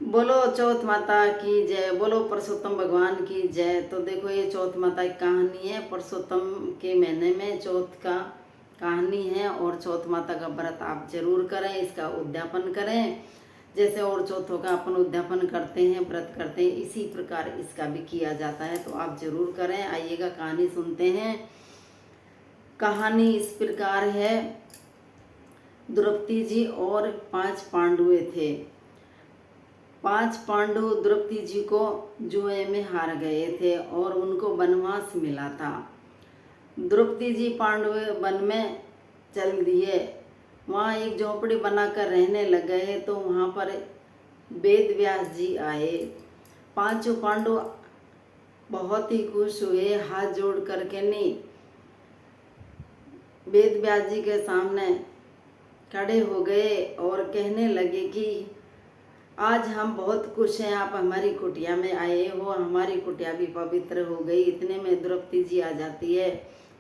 बोलो चौथ माता की जय, बोलो पुरुषोत्तम भगवान की जय। तो देखो ये चौथ माता की कहानी है। पुरुषोत्तम के महीने में चौथ का कहानी है और चौथ माता का व्रत आप जरूर करें, इसका उद्यापन करें। जैसे और चौथों का अपन उद्यापन करते हैं, व्रत करते हैं, इसी प्रकार इसका भी किया जाता है। तो आप जरूर करें। आइएगा कहानी सुनते हैं। कहानी इस प्रकार है। द्रौपदी जी और 5 पांडुए थे। 5 पांडु द्रौपदी जी को जुए में हार गए थे और उनको वनवास मिला था। द्रौपदी जी पांडु वन में चल दिए। वहाँ एक झोपड़ी बनाकर रहने लग गए। तो वहाँ पर वेद व्यास जी आए। 5 पांडु बहुत ही खुश हुए, हाथ जोड़ करके नहीं वेद व्यास जी के सामने खड़े हो गए और कहने लगे कि आज हम बहुत खुश हैं, आप हमारी कुटिया में आए हो, हमारी कुटिया भी पवित्र हो गई। इतने में द्रौपदी जी आ जाती है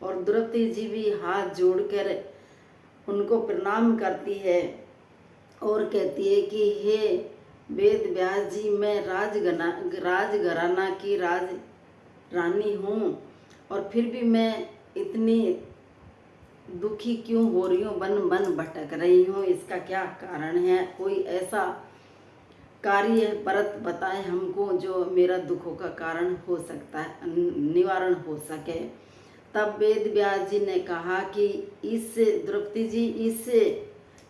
और द्रौपदी जी भी हाथ जोड़कर उनको प्रणाम करती है और कहती है कि हे वेद व्यास जी, मैं राजघराना की राज रानी हूँ और फिर भी मैं इतनी दुखी क्यों हो रही हूँ, वन वन भटक रही हूँ। इसका क्या कारण है? कोई ऐसा कार्य व्रत बताए हमको जो मेरा दुखों का कारण हो सकता है, निवारण हो सके। तब वेद व्यास जी ने कहा कि इस द्रौपदी जी, इस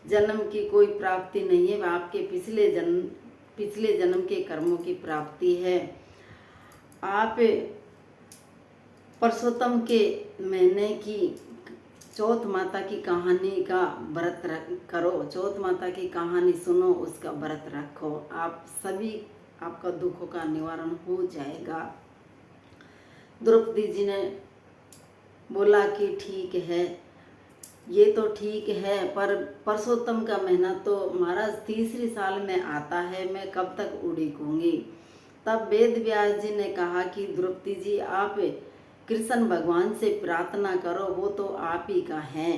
जन्म की कोई प्राप्ति नहीं है, आपके पिछले जन्म के कर्मों की प्राप्ति है। आप पुरुषोत्तम के महीने की चौथ माता की कहानी का व्रत करो, चौथ माता की कहानी सुनो, उसका व्रत रखो, आप सभी आपका दुखों का निवारण हो जाएगा। द्रौपदी जी ने बोला कि ठीक है, ये तो ठीक है, पर पुरुषोत्तम का महीना तो महाराज तीसरी साल में आता है, मैं कब तक उड़ीकूंगी। तब वेद व्यास जी ने कहा कि द्रौपदी जी, आप कृष्ण भगवान से प्रार्थना करो, वो तो आप ही का है।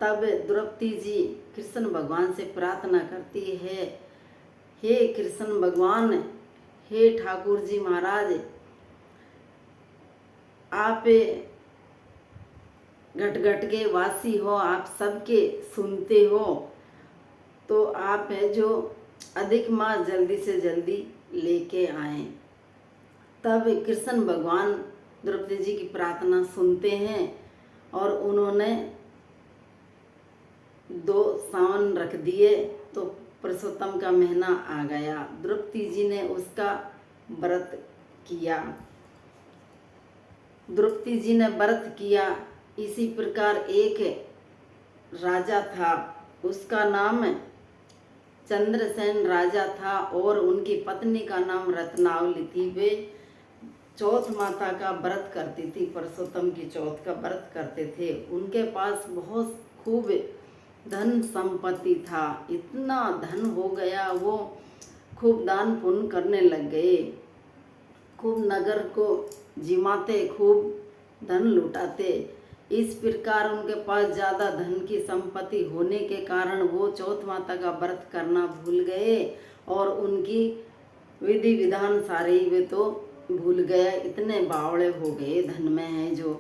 तब द्रौपदी जी कृष्ण भगवान से प्रार्थना करती है, हे कृष्ण भगवान, हे ठाकुर जी महाराज, आप घट घट के वासी हो, आप सबके सुनते हो, तो आप है जो अधिक मास जल्दी से जल्दी लेके आए। तब कृष्ण भगवान द्रौपदी जी की प्रार्थना सुनते हैं और उन्होंने 2 सावन रख दिए। तो पुरुषोत्तम का महीना आ गया। द्रौपदी जी ने उसका व्रत किया। द्रौपदी जी ने व्रत किया। इसी प्रकार एक राजा था, उसका नाम चंद्रसेन राजा था और उनकी पत्नी का नाम रत्नावली थी। वे चौथ माता का व्रत करती थी, पुरुषोत्तम की चौथ का व्रत करते थे। उनके पास बहुत खूब धन संपत्ति था, इतना धन हो गया, वो खूब दान पुण्य करने लग गए, खूब नगर को जिमाते, खूब धन लुटाते। इस प्रकार उनके पास ज़्यादा धन की संपत्ति होने के कारण वो चौथ माता का व्रत करना भूल गए और उनकी विधि विधान सारे वे तो भूल गए, इतने बावड़े हो गए धन में है जो।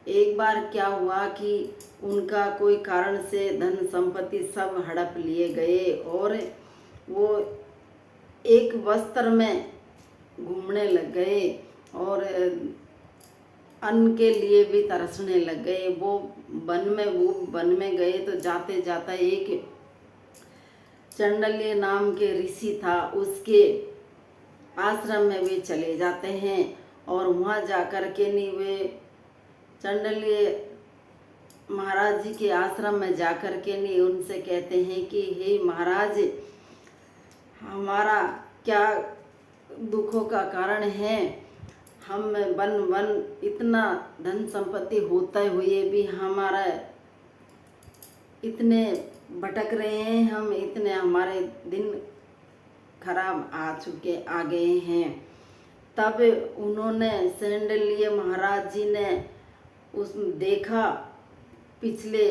एक बार क्या हुआ कि उनका कोई कारण से धन संपत्ति सब हड़प लिए गए और वो एक वस्त्र में घूमने लग गए और अन्न के लिए भी तरसने लग गए। वो वन में गए तो जाते जाते एक चंडल्य नाम के ऋषि था, उसके आश्रम में वे चले जाते हैं और वहाँ जाकर के नहीं, वे चंडल्य महाराज जी के आश्रम में जाकर के नहीं उनसे कहते हैं कि हे महाराज, हमारा क्या दुखों का कारण है, हम वन इतना धन संपत्ति होते हुए भी हमारा इतने भटक रहे हैं, हम इतने हमारे दिन खराब आ गए हैं। तब उन्होंने चंडल्य महाराज जी ने उस देखा पिछले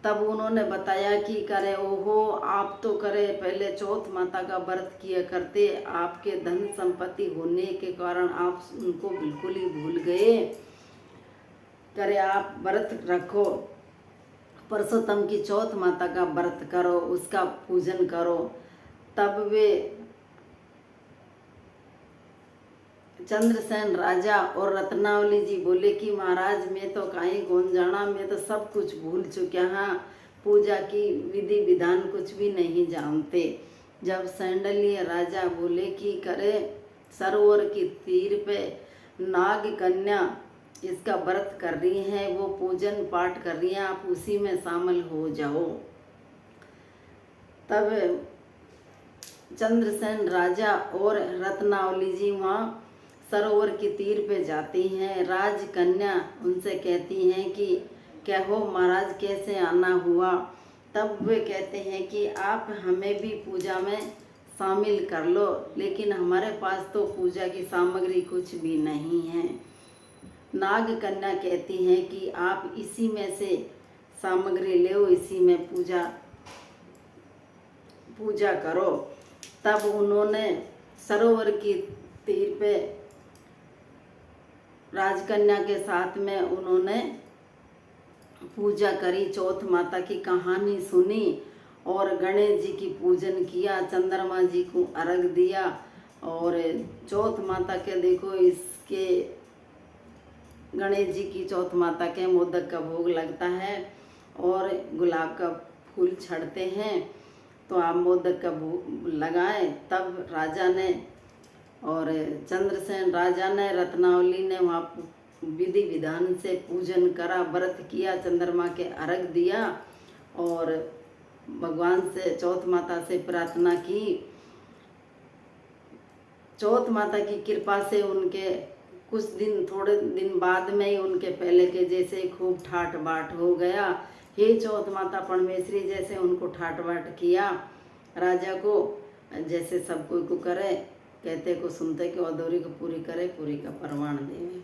तब उन्होंने बताया कि करे ओहो, आप तो करे पहले चौथ माता का व्रत किया करते, आपके धन संपत्ति होने के कारण आप उनको बिल्कुल ही भूल गए। करे आप व्रत रखो, पुरुषोत्तम की चौथ माता का व्रत करो, उसका पूजन करो। तब वे चंद्रसेन राजा और रत्नावली जी बोले कि महाराज मैं तो कहीं कौन जाना, मैं तो सब कुछ भूल चुके हैं, पूजा की विधि विधान कुछ भी नहीं जानते। जब सैंडलीय राजा बोले कि करे सरोवर की तीर पे नाग कन्या इसका व्रत कर रही है, वो पूजन पाठ कर रही है, आप उसी में शामिल हो जाओ। तब चंद्रसेन राजा और रत्नावली जी वहाँ सरोवर की तीर पे जाती हैं। राजकन्या उनसे कहती हैं कि कहो महाराज कैसे आना हुआ। तब वे कहते हैं कि आप हमें भी पूजा में शामिल कर लो, लेकिन हमारे पास तो पूजा की सामग्री कुछ भी नहीं है। नाग कन्या कहती हैं कि आप इसी में से सामग्री ले, इसी में पूजा करो। तब उन्होंने सरोवर की तीर पे राजकन्या के साथ में उन्होंने पूजा करी, चौथ माता की कहानी सुनी और गणेश जी की पूजन किया, चंद्रमा जी को अर्घ दिया। और चौथ माता के देखो इसके गणेश जी की चौथ माता के मोदक का भोग लगता है और गुलाब का फूल छड़ते हैं, तो आप मोदक का भोग लगाएं। तब राजा ने और चंद्रसेन राजा ने, रत्नावली ने वहाँ विधि विधान से पूजन करा, व्रत किया, चंद्रमा के अर्घ दिया और भगवान से चौथ माता से प्रार्थना की। चौथ माता की कृपा से उनके कुछ दिन, थोड़े दिन बाद में ही उनके पहले के जैसे खूब ठाट बाट हो गया। हे चौथ माता परमेश्वरी जैसे उनको ठाट बाट किया राजा को, जैसे सब कोई को करे, कहते को सुनते कि अधूरी को पूरी करे, पूरी का प्रमाण देवे।